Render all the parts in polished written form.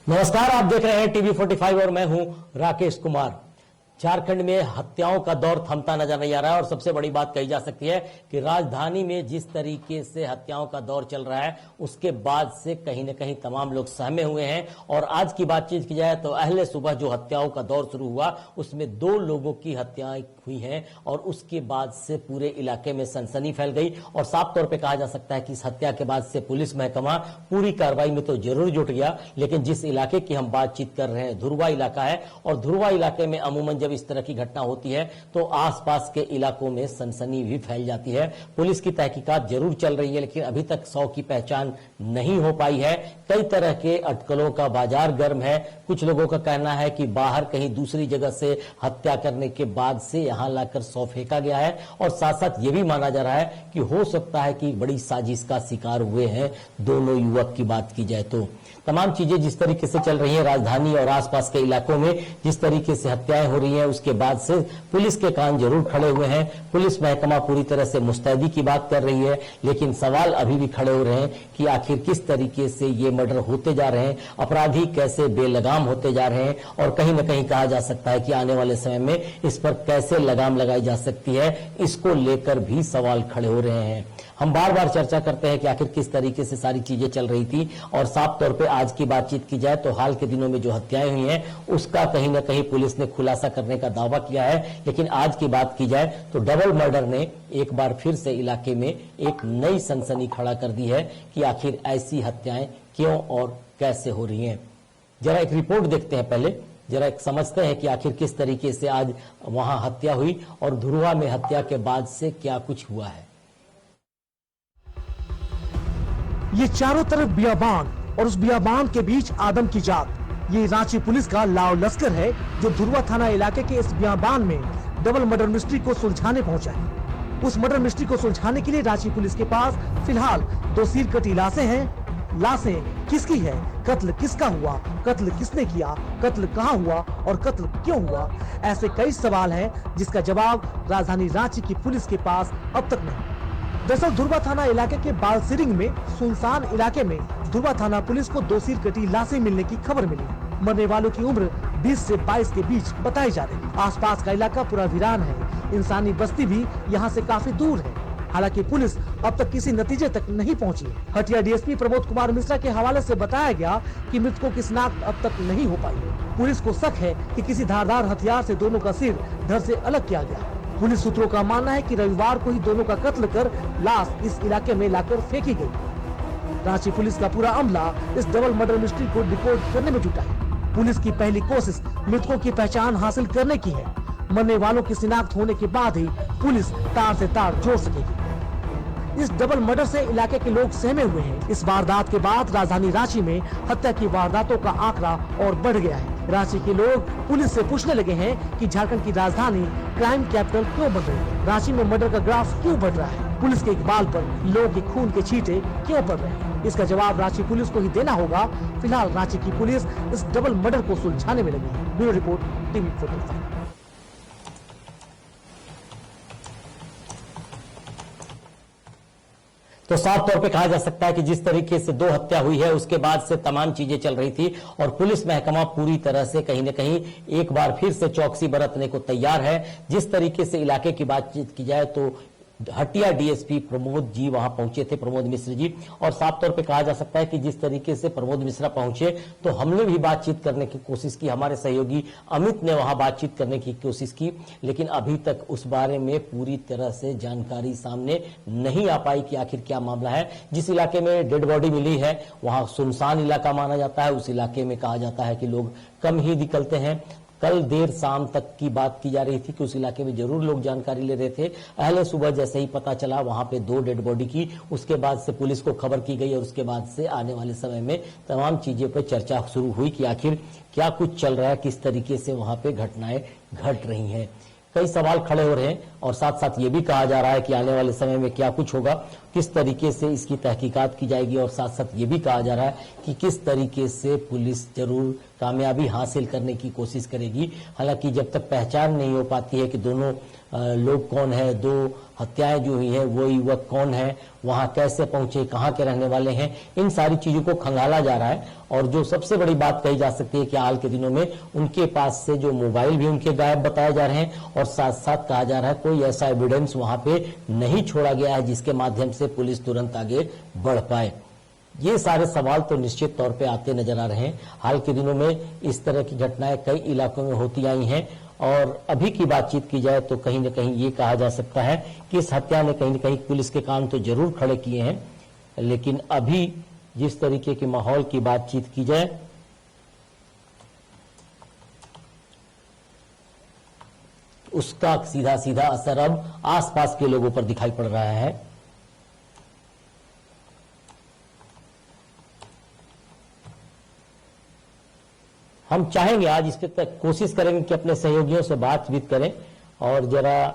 नमस्कार, आप देख रहे हैं टीवी 45 और मैं हूं राकेश कुमार। झारखंड में हत्याओं का दौर थमता नजर नहीं आ रहा है और सबसे बड़ी बात कही जा सकती है कि राजधानी में जिस तरीके से हत्याओं का दौर चल रहा है उसके बाद से कहीं न कहीं तमाम लोग सहमे हुए हैं। और आज की बातचीत की जाए तो अहले सुबह जो हत्याओं का दौर शुरू हुआ उसमें 2 लोगों की हत्याएं हुई हैं और उसके बाद से पूरे इलाके में सनसनी फैल गई। और साफ तौर पर कहा जा सकता है कि इस हत्या के बाद से पुलिस महकमा पूरी कार्रवाई में तो जरूर जुट गया, लेकिन जिस इलाके की हम बातचीत कर रहे हैं धुरवा इलाका है और धुरवा इलाके में अमूमन जब इस तरह की घटना होती है तो आसपास के इलाकों में सनसनी भी फैल जाती है। पुलिस की तहकीकात जरूर चल रही है लेकिन अभी तक 100 की पहचान नहीं हो पाई है। कई तरह के अटकलों का बाजार गर्म है। कुछ लोगों का कहना है कि बाहर कहीं दूसरी जगह से हत्या करने के बाद से यहां लाकर 100 फेंका गया है और साथ साथ यह भी माना जा रहा है कि हो सकता है कि बड़ी साजिश का शिकार हुए हैं दोनों युवक की बात की जाए तो। तमाम चीजें जिस तरीके से चल रही है राजधानी और आसपास के इलाकों में, जिस तरीके से हत्याएं हो रही हैं उसके बाद से पुलिस के कान जरूर खड़े हुए हैं। पुलिस महकमा पूरी तरह से मुस्तैदी की बात कर रही है, लेकिन सवाल अभी भी खड़े हो रहे हैं कि आखिर किस तरीके से ये मर्डर होते जा रहे हैं, अपराधी कैसे बेलगाम होते जा रहे हैं और कहीं न कहीं कहा जा सकता है कि आने वाले समय में इस पर कैसे लगाम लगाई जा सकती है, इसको लेकर भी सवाल खड़े हो रहे हैं। हम बार बार चर्चा करते हैं कि आखिर किस तरीके से सारी चीजें चल रही थी और साफ तौर पे आज की बातचीत की जाए तो हाल के दिनों में जो हत्याएं हुई हैं उसका कहीं न कहीं पुलिस ने खुलासा करने का दावा किया है। लेकिन आज की बात की जाए तो डबल मर्डर ने एक बार फिर से इलाके में एक नई सनसनी खड़ा कर दी है कि आखिर ऐसी हत्याएं क्यों और कैसे हो रही हैं। जरा एक रिपोर्ट देखते हैं, पहले जरा एक समझते हैं कि आखिर किस तरीके से आज वहां हत्या हुई और धुरवा में हत्या के बाद से क्या कुछ हुआ है। ये चारों तरफ बियाबान और उस बियाबान के बीच आदम की जात। ये रांची पुलिस का लाव लश्कर है जो धुरवा थाना इलाके के इस बियाबान में डबल मर्डर मिस्ट्री को सुलझाने पहुंचा है। उस मर्डर मिस्ट्री को सुलझाने के लिए रांची पुलिस के पास फिलहाल 2 सिर कटी लाशें हैं। लाशें किसकी है, कत्ल किसका हुआ, कत्ल किसने किया, कत्ल कहां हुआ और कत्ल क्यों हुआ, ऐसे कई सवाल हैं जिसका जवाब राजधानी रांची की पुलिस के पास अब तक नहीं। दरअसल धुरवा थाना इलाके के बालसिरिंग में सुनसान इलाके में धुरवा थाना पुलिस को 2 सिर कटी लाशें मिलने की खबर मिली। मरने वालों की उम्र 20 से 22 के बीच बताई जा रही। आसपास का इलाका पूरा वीरान है, इंसानी बस्ती भी यहाँ से काफी दूर है। हालांकि पुलिस अब तक किसी नतीजे तक नहीं पहुंची। हटिया डीएसपी प्रमोद कुमार मिश्रा के हवाले से बताया गया कि मृतकों की शिनाख्त अब तक नहीं हो पाई है। पुलिस को शक है कि किसी धारदार हथियार से दोनों का सिर धड़ से अलग किया गया। पुलिस सूत्रों का मानना है कि रविवार को ही दोनों का कत्ल कर लाश इस इलाके में लाकर फेंकी गई। रांची पुलिस का पूरा अमला इस डबल मर्डर मिस्ट्री को डिकोड करने में जुटा है। पुलिस की पहली कोशिश मृतकों की पहचान हासिल करने की है। मरने वालों की शिनाख्त होने के बाद ही पुलिस तार से तार जोड़ सकेगी। इस डबल मर्डर से इलाके के लोग सहमे हुए हैं। इस वारदात के बाद राजधानी रांची में हत्या की वारदातों का आंकड़ा और बढ़ गया है। रांची के लोग पुलिस से पूछने लगे हैं कि झारखंड की राजधानी क्राइम कैपिटल क्यों बन रही है, रांची में मर्डर का ग्राफ क्यों बढ़ रहा है, पुलिस के इकबाल पर लोगों के खून के छींटे क्यों पड़ रहे हैं। इसका जवाब रांची पुलिस को ही देना होगा। फिलहाल रांची की पुलिस इस डबल मर्डर को सुलझाने में लगी है। Bureau report TV 45। तो साफ तौर पे कहा जा सकता है कि जिस तरीके से 2 हत्या हुई है उसके बाद से तमाम चीजें चल रही थी और पुलिस महकमा पूरी तरह से कहीं न कहीं एक बार फिर से चौकसी बरतने को तैयार है। जिस तरीके से इलाके की बातचीत की जाए तो हटिया डीएसपी प्रमोद जी वहां पहुंचे थे, प्रमोद मिश्र जी, और साफ तौर पे कहा जा सकता है कि जिस तरीके से प्रमोद मिश्रा पहुंचे तो हमने भी बातचीत करने की कोशिश की, हमारे सहयोगी अमित ने वहां बातचीत करने की कोशिश की, लेकिन अभी तक उस बारे में पूरी तरह से जानकारी सामने नहीं आ पाई कि आखिर क्या मामला है। जिस इलाके में डेड बॉडी मिली है वहां सुनसान इलाका माना जाता है, उस इलाके में कहा जाता है कि लोग कम ही निकलते हैं। कल देर शाम तक की बात की जा रही थी कि उस इलाके में जरूर लोग जानकारी ले रहे थे। अहले सुबह जैसे ही पता चला वहां पे 2 डेड बॉडी की, उसके बाद से पुलिस को खबर की गई और उसके बाद से आने वाले समय में तमाम चीजें पर चर्चा शुरू हुई कि आखिर क्या कुछ चल रहा है, किस तरीके से वहां पे घटनाएं घट रही हैं। कई सवाल खड़े हो रहे हैं और साथ साथ ये भी कहा जा रहा है कि आने वाले समय में क्या कुछ होगा, किस तरीके से इसकी तहकीकात की जाएगी, और साथ साथ ये भी कहा जा रहा है कि किस तरीके से पुलिस जरूर कामयाबी हासिल करने की कोशिश करेगी। हालांकि जब तक पहचान नहीं हो पाती है कि दोनों लोग कौन है, दो हत्याएं जो हुई है वो युवक कौन है, वहां कैसे पहुंचे, कहां के रहने वाले हैं, इन सारी चीजों को खंगाला जा रहा है। और जो सबसे बड़ी बात कही जा सकती है कि हाल के दिनों में उनके पास से जो मोबाइल भी उनके गायब बताए जा रहे हैं, और साथ साथ कहा जा रहा है कोई ऐसा एविडेंस वहां पे नहीं छोड़ा गया है जिसके माध्यम से पुलिस तुरंत आगे बढ़ पाए। ये सारे सवाल तो निश्चित तौर पे आते नजर आ रहे हैं। हाल के दिनों में इस तरह की घटनाएं कई इलाकों में होती आई हैं, और अभी की बातचीत की जाए तो कहीं न कहीं ये कहा जा सकता है कि इस हत्या ने कहीं न कहीं पुलिस के कान तो जरूर खड़े किए हैं, लेकिन अभी जिस तरीके के माहौल की बातचीत की जाए उसका सीधा सीधा असर अब आसपास के लोगों पर दिखाई पड़ रहा है। हम चाहेंगे आज इस पे तक कोशिश करेंगे कि अपने सहयोगियों से बातचीत करें और जरा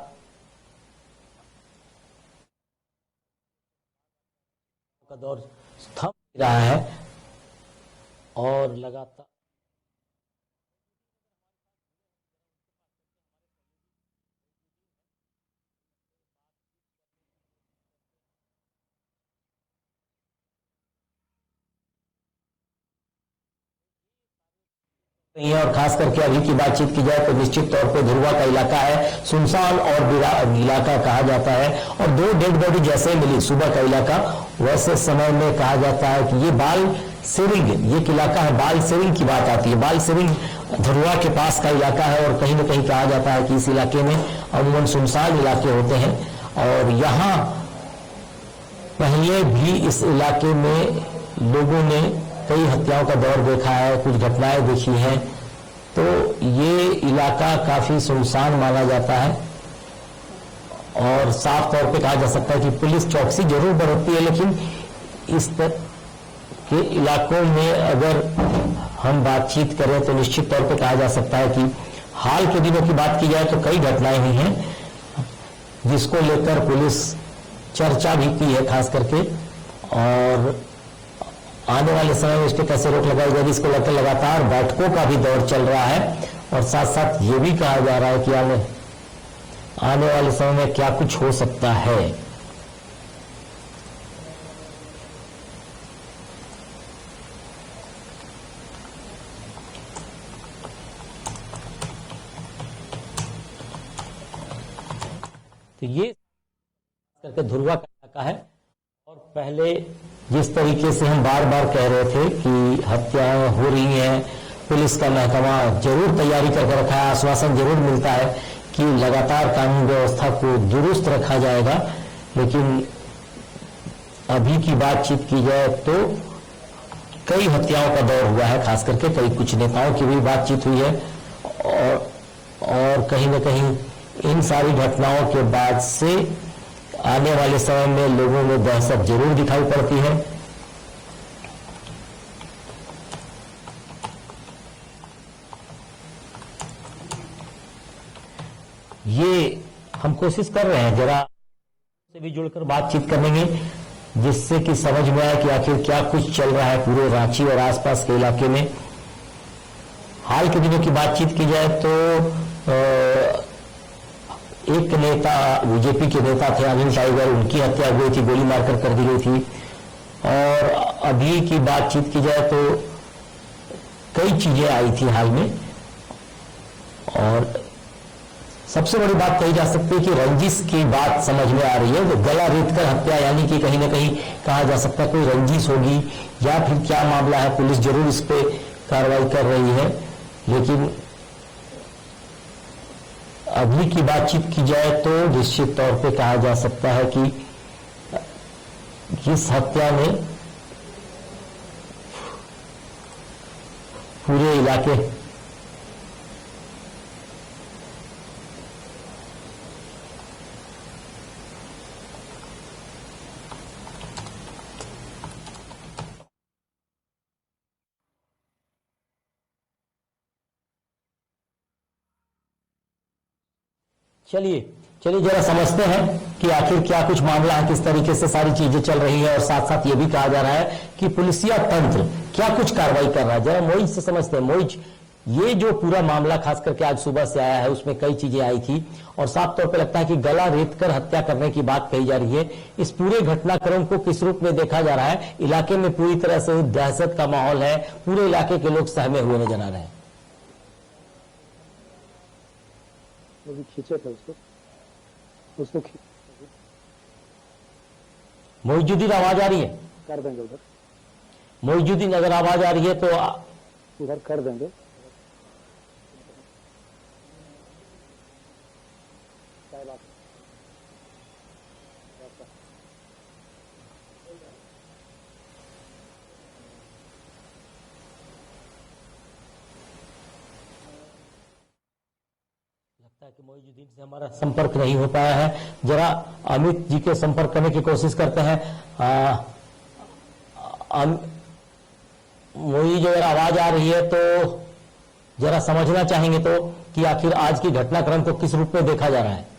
का दौर थम रहा है और लगातार और खास करके अभी की बातचीत की जाए तो निश्चित तौर पे ध्रुवा का इलाका है, सुनसान और इलाका कहा जाता है, और दो डेड बॉडी जैसे मिली सुबह का इलाका, वैसे समय में कहा जाता है कि ये बाल सिरिंग, ये इलाका है बाल सिरिंग की बात आती है। बाल सिरिंग ध्रुवा के पास का इलाका है, और कहीं न कहीं कहा जाता है कि इस इलाके में अमूमन सुनसान इलाके होते हैं, और यहाँ पहले भी इस इलाके में लोगों ने कई हत्याओं का दौर देखा है, कुछ घटनाएं देखी हैं, तो ये इलाका काफी सुनसान माना जाता है। और साफ तौर पे कहा जा सकता है कि पुलिस चौकसी जरूर बरतती है, लेकिन इस तरह के इलाकों में अगर हम बातचीत करें तो निश्चित तौर पे कहा जा सकता है कि हाल के दिनों की बात की जाए तो कई घटनाएं हुई हैं जिसको लेकर पुलिस चर्चा भी की है खास करके, और आने वाले समय में इस पर कैसे रोक लगाई जाएगी इसको लेकर लगातार बैठकों का भी दौर चल रहा है। और साथ साथ ये भी कहा जा रहा है कि आने वाले समय में क्या कुछ हो सकता है। तो ये करके ध्रुवा का इलाका है, और पहले जिस तरीके से हम बार बार कह रहे थे कि हत्याएं हो रही हैं, पुलिस का महकमा जरूर तैयारी करके रखा है, आश्वासन जरूर मिलता है कि लगातार कानून व्यवस्था को दुरुस्त रखा जाएगा, लेकिन अभी की बातचीत की जाए तो कई हत्याओं का दौर हुआ है, खास करके कई कुछ नेताओं की भी बातचीत हुई है, और कहीं न कहीं इन सारी घटनाओं के बाद से आने वाले समय में लोगों में दहशत जरूर दिखाई पड़ती है। ये हम कोशिश कर रहे हैं जरा से भी जुड़कर बातचीत करेंगे, जिससे कि समझ में आए कि आखिर क्या कुछ चल रहा है पूरे रांची और आसपास के इलाके में। हाल के दिनों की बातचीत की जाए तो एक नेता, बीजेपी के नेता थे अनिल टाइगर, उनकी हत्या हुई थी, गोली मारकर कर दी गई थी। और अभी की बातचीत की जाए तो कई चीजें आई थी हाल में, और सबसे बड़ी बात कही जा सकती है कि रंजिश की बात समझ में आ रही है। तो गला रेतकर हत्या, यानी कि कहीं ना कहीं कहा जा सकता है कोई रंजिश होगी, या फिर क्या मामला है, पुलिस जरूर इस पे कार्रवाई कर रही है। लेकिन अभी की बातचीत की जाए तो निश्चित तौर पे कहा जा सकता है कि इस हत्या ने पूरे इलाके चलिए चलिए जरा समझते हैं कि आखिर क्या कुछ मामला है, किस तरीके से सारी चीजें चल रही है, और साथ साथ ये भी कहा जा रहा है कि पुलिसिया तंत्र क्या कुछ कार्रवाई कर रहा है। जरा मोइज से समझते हैं। मोइज, ये जो पूरा मामला खास करके आज सुबह से आया है, उसमें कई चीजें आई थी और साफ तौर पे लगता है कि गला रेत कर हत्या करने की बात कही जा रही है। इस पूरे घटनाक्रम को किस रूप में देखा जा रहा है? इलाके में पूरी तरह से दहशत का माहौल है, पूरे इलाके के लोग सहमे हुए नजर आ रहे हैं। खींचे थे उसको मोइजुद्दीन, आवाज आ रही है? कर देंगे उधर। मोइजुद्दीन, अगर आवाज आ रही है तो उधर कर देंगे। लगता है कि मोइजुद्दीन से हमारा संपर्क नहीं हो पाया है। जरा अमित जी के संपर्क करने की कोशिश करते हैं। मोइज, अगर आवाज आ रही है तो जरा समझना चाहेंगे तो कि आखिर आज की घटनाक्रम को किस रूप में देखा जा रहा है।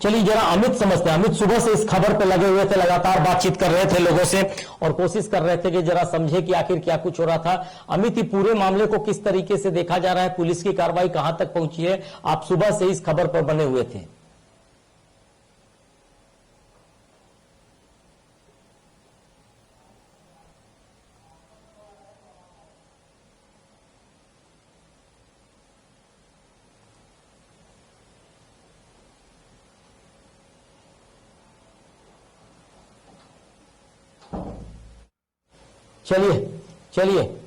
चलिए जरा अमित समझते हैं। अमित सुबह से इस खबर पे लगे हुए थे, लगातार बातचीत कर रहे थे लोगों से और कोशिश कर रहे थे कि जरा समझे कि आखिर क्या कुछ हो रहा था। अमित, ये पूरे मामले को किस तरीके से देखा जा रहा है? पुलिस की कार्रवाई कहां तक पहुंची है? आप सुबह से इस खबर पर बने हुए थे।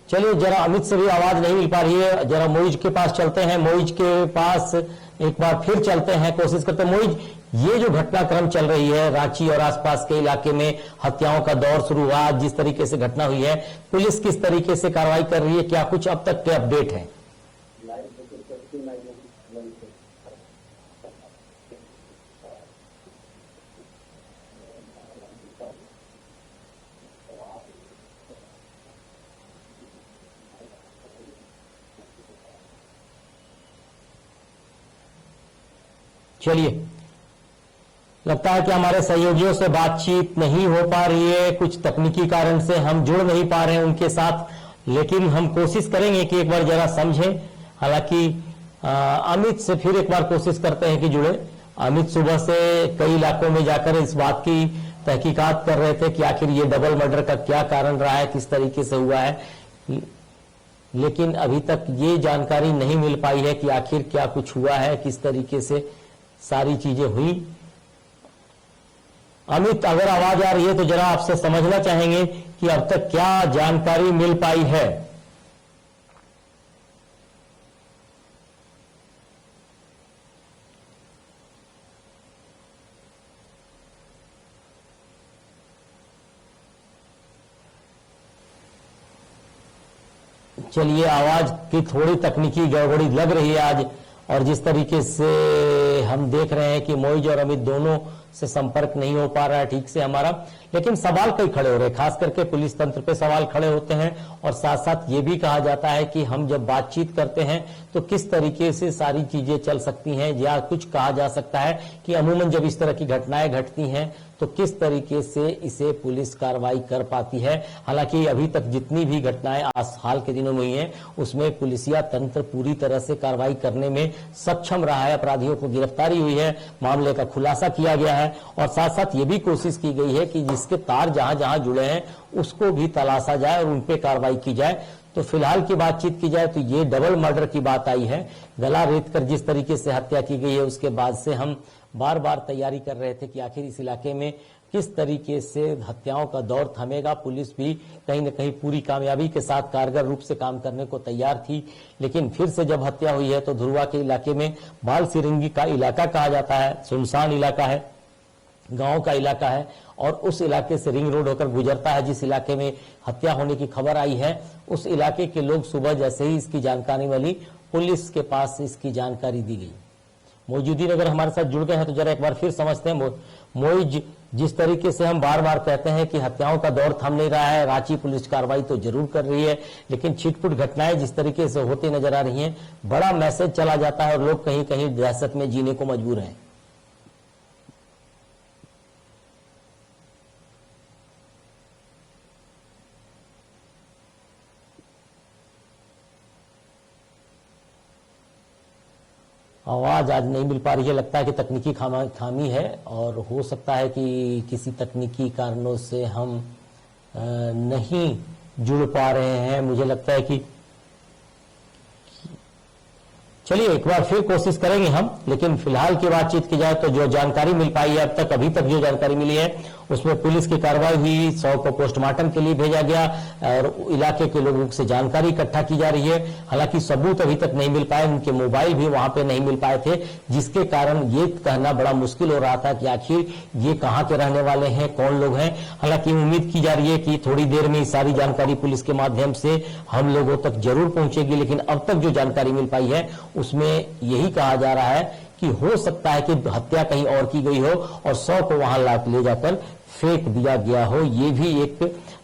चलिए जरा अमित से भी आवाज नहीं मिल पा रही है। जरा मोइज के पास चलते हैं। मोइज के पास एक बार फिर चलते हैं, कोशिश करते हैं। मोइज, ये जो घटनाक्रम चल रही है रांची और आसपास के इलाके में, हत्याओं का दौर शुरू हुआ, जिस तरीके से घटना हुई है, पुलिस किस तरीके से कार्रवाई कर रही है? क्या कुछ अब तक के अपडेट है? चलिए, लगता है कि हमारे सहयोगियों से बातचीत नहीं हो पा रही है, कुछ तकनीकी कारण से हम जुड़ नहीं पा रहे हैं उनके साथ, लेकिन हम कोशिश करेंगे कि एक बार जरा समझें। हालांकि अमित से फिर एक बार कोशिश करते हैं कि जुड़े। अमित सुबह से कई इलाकों में जाकर इस बात की तहकीकात कर रहे थे कि आखिर ये डबल मर्डर का क्या कारण रहा है, किस तरीके से हुआ है, लेकिन अभी तक ये जानकारी नहीं मिल पाई है कि आखिर क्या कुछ हुआ है, किस तरीके से सारी चीजें हुई। अमित, अगर आवाज आ रही है तो जरा आपसे समझना चाहेंगे कि अब तक क्या जानकारी मिल पाई है? चलिए, आवाज की थोड़ी तकनीकी गड़बड़ी लग रही है आज, और जिस तरीके से हम देख रहे हैं कि मोइज और अमित दोनों से संपर्क नहीं हो पा रहा है ठीक से हमारा, लेकिन सवाल कई खड़े हो रहे हैं, खास करके पुलिस तंत्र पे सवाल खड़े होते हैं। और साथ साथ ये भी कहा जाता है कि हम जब बातचीत करते हैं तो किस तरीके से सारी चीजें चल सकती हैं, या कुछ कहा जा सकता है कि अमूमन जब इस तरह की घटनाएं घटती हैं तो किस तरीके से इसे पुलिस कार्रवाई कर पाती है। हालांकि अभी तक जितनी भी घटनाएं हाल के दिनों में हुई हैं उसमें पुलिसिया तंत्र पूरी तरह से कार्रवाई करने में सक्षम रहा है, अपराधियों को गिरफ्तारी हुई है, मामले का खुलासा किया गया है, और साथ साथ ये भी कोशिश की गई है कि जिसके तार जहां जहां जुड़े हैं उसको भी तलाशा जाए और उन पे कार्रवाई की जाए। तो फिलहाल की बातचीत की जाए तो ये डबल मर्डर की बात आई है। गला रेत कर जिस तरीके से हत्या की गई है उसके बाद से हम बार बार तैयारी कर रहे थे कि आखिर इस इलाके में किस तरीके से हत्याओं का दौर थमेगा। पुलिस भी कहीं न कहीं पूरी कामयाबी के साथ कारगर रूप से काम करने को तैयार थी, लेकिन फिर से जब हत्या हुई है तो धुरवा के इलाके में बाल सिरंगी का इलाका कहा जाता है, सुनसान इलाका है, गांव का इलाका है, और उस इलाके से रिंग रोड होकर गुजरता है। जिस इलाके में हत्या होने की खबर आई है उस इलाके के लोग सुबह जैसे ही इसकी जानकारी मिली पुलिस के पास इसकी जानकारी दी गई। मोइजुद्दीन अगर हमारे साथ जुड़ गए हैं तो जरा एक बार फिर समझते हैं। मोइज, जिस तरीके से हम बार बार कहते हैं कि हत्याओं का दौर थम नहीं रहा है, रांची पुलिस कार्रवाई तो जरूर कर रही है, लेकिन छिटपुट घटनाएं जिस तरीके से होती नजर आ रही हैं, बड़ा मैसेज चला जाता है और लोग कहीं कहीं दहशत में जीने को मजबूर हैं। आवाज आज नहीं मिल पा रही है, लगता है कि तकनीकी खामी है और हो सकता है कि किसी तकनीकी कारणों से हम नहीं जुड़ पा रहे हैं। मुझे लगता है कि चलिए एक बार फिर कोशिश करेंगे हम, लेकिन फिलहाल की बातचीत की जाए तो जो जानकारी मिल पाई है अभी तक जो जानकारी मिली है उसमें पुलिस की कार्रवाई हुई, 100 को पोस्टमार्टम के लिए भेजा गया और इलाके के लोगों से जानकारी इकट्ठा की जा रही है। हालांकि सबूत अभी तक नहीं मिल पाए, उनके मोबाइल भी वहां पे नहीं मिल पाए थे, जिसके कारण ये कहना बड़ा मुश्किल हो रहा था कि आखिर ये कहां के रहने वाले हैं, कौन लोग हैं। हालांकि उम्मीद की जा रही है कि थोड़ी देर में सारी जानकारी पुलिस के माध्यम से हम लोगों तक जरूर पहुंचेगी, लेकिन अब तक जो जानकारी मिल पाई है उसमें यही कहा जा रहा है कि हो सकता है कि हत्या कहीं और की गई हो और 100 को वहां ले जाकर फेंक दिया गया हो। ये भी एक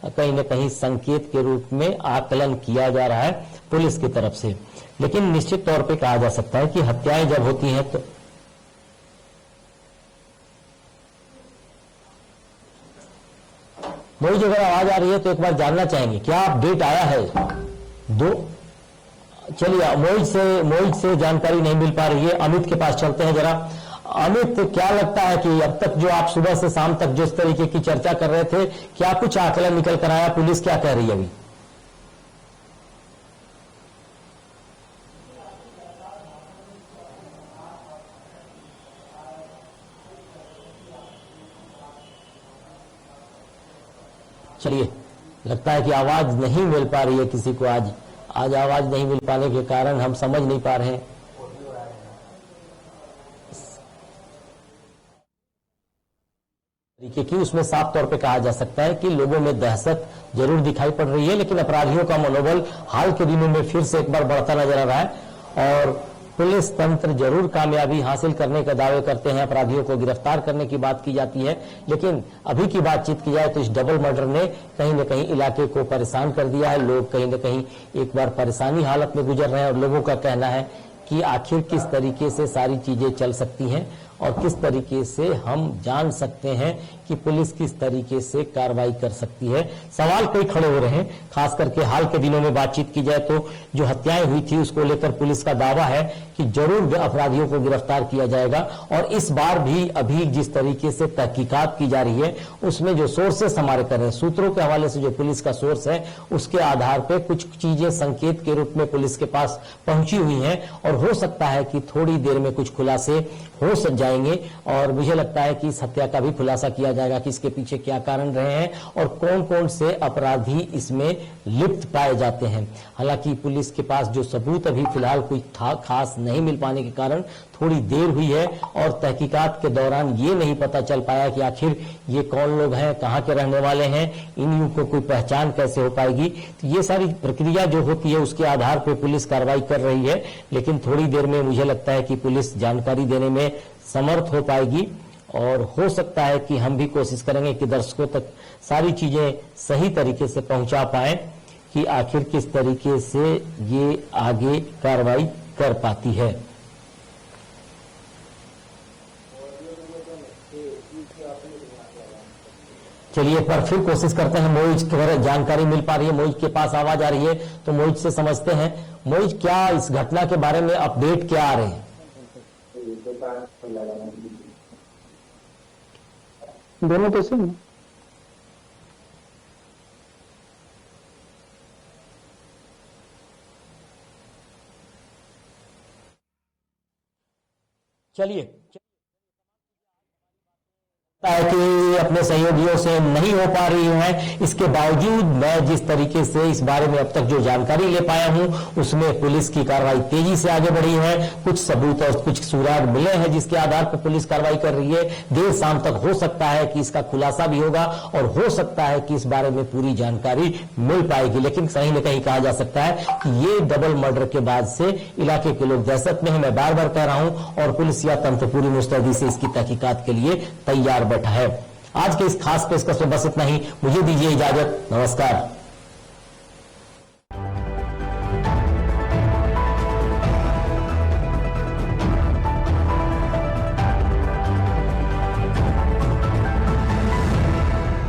कहीं न कहीं संकेत के रूप में आकलन किया जा रहा है पुलिस की तरफ से। लेकिन निश्चित तौर पे कहा जा सकता है कि हत्याएं जब होती हैं तो मोइज, अगर आवाज आ रही है तो एक बार जानना चाहेंगे क्या अपडेट आया है? चलिए मोइज से जानकारी नहीं मिल पा रही है, अमित के पास चलते हैं जरा। अमित, क्या लगता है कि अब तक जो आप सुबह से शाम तक जिस तरीके की चर्चा कर रहे थे, क्या कुछ आकलन निकल कर आया? पुलिस क्या कह रही है अभी? चलिए, लगता है कि आवाज नहीं मिल पा रही है किसी को आज आवाज नहीं मिल पाने के कारण हम समझ नहीं पा रहे हैं। कि उसमें साफ तौर पे कहा जा सकता है कि लोगों में दहशत जरूर दिखाई पड़ रही है, लेकिन अपराधियों का मनोबल हाल के दिनों में फिर से एक बार बढ़ता नजर आ रहा है और पुलिस तंत्र जरूर कामयाबी हासिल करने का दावे करते हैं, अपराधियों को गिरफ्तार करने की बात की जाती है। लेकिन अभी की बातचीत की जाए तो इस डबल मर्डर ने कहीं न कहीं इलाके को परेशान कर दिया है। लोग कहीं न कहीं एक बार परेशानी हालत में गुजर रहे हैं और लोगों का कहना है कि आखिर किस तरीके से सारी चीजें चल सकती हैं और किस तरीके से हम जान सकते हैं कि पुलिस किस तरीके से कार्रवाई कर सकती है। सवाल कई खड़े हो रहे हैं, खास करके हाल के दिनों में बातचीत की जाए तो जो हत्याएं हुई थी उसको लेकर पुलिस का दावा है कि जरूर अपराधियों को गिरफ्तार किया जाएगा और इस बार भी अभी जिस तरीके से तहकीकात की जा रही है उसमें जो सोर्सेस हमारे कर रहे हैं, सूत्रों के हवाले से जो पुलिस का सोर्स है उसके आधार पर कुछ चीजें संकेत के रूप में पुलिस के पास पहुंची हुई हैं और हो सकता है कि थोड़ी देर में कुछ खुलासे हो जाएंगे और मुझे लगता है कि इस हत्या का भी खुलासा किया जाएगा कि इसके पीछे क्या कारण रहे हैं और कौन कौन से अपराधी इसमें लिप्त पाए जाते हैं। हालांकि पुलिस के पास जो सबूत अभी फिलहाल कोई खास नहीं मिल पाने के कारण थोड़ी देर हुई है और तहकीकात के दौरान ये नहीं पता चल पाया कि आखिर ये कौन लोग हैं, कहाँ के रहने वाले हैं, इन को कोई पहचान कैसे हो पाएगी। तो ये सारी प्रक्रिया जो होती है उसके आधार पर पुलिस कार्रवाई कर रही है, लेकिन थोड़ी देर में मुझे लगता है कि पुलिस जानकारी देने में समर्थ हो पाएगी और हो सकता है कि हम भी कोशिश करेंगे कि दर्शकों तक सारी चीजें सही तरीके से पहुंचा पाएं कि आखिर किस तरीके से ये आगे कार्रवाई कर पाती है। चलिए एक बार फिर कोशिश करते हैं, मोइज की जानकारी मिल पा रही है, मोइज के पास आवाज आ रही है तो मोइज से समझते हैं। मोइज, क्या इस घटना के बारे में अपडेट क्या आ रहे हैं? दोनों तो सेम है। चलिए है कि अपने सहयोगियों से नहीं हो पा रही है, इसके बावजूद मैं जिस तरीके से इस बारे में अब तक जो जानकारी ले पाया हूं उसमें पुलिस की कार्रवाई तेजी से आगे बढ़ी है। कुछ सबूत और कुछ सुराग मिले हैं जिसके आधार पर पुलिस कार्रवाई कर रही है। देर शाम तक हो सकता है कि इसका खुलासा भी होगा और हो सकता है कि इस बारे में पूरी जानकारी मिल पाएगी, लेकिन कहीं न कहीं कहा जा सकता है कि ये डबल मर्डर के बाद से इलाके के लोग दहशत में है। मैं बार बार कह रहा हूं और पुलिस या तंत्र पूरी मुस्तैदी से इसकी तहकीकात के लिए तैयार बैठा है। आज के इस खास पेशकश में बस इतना ही। मुझे दीजिए इजाजत। नमस्कार।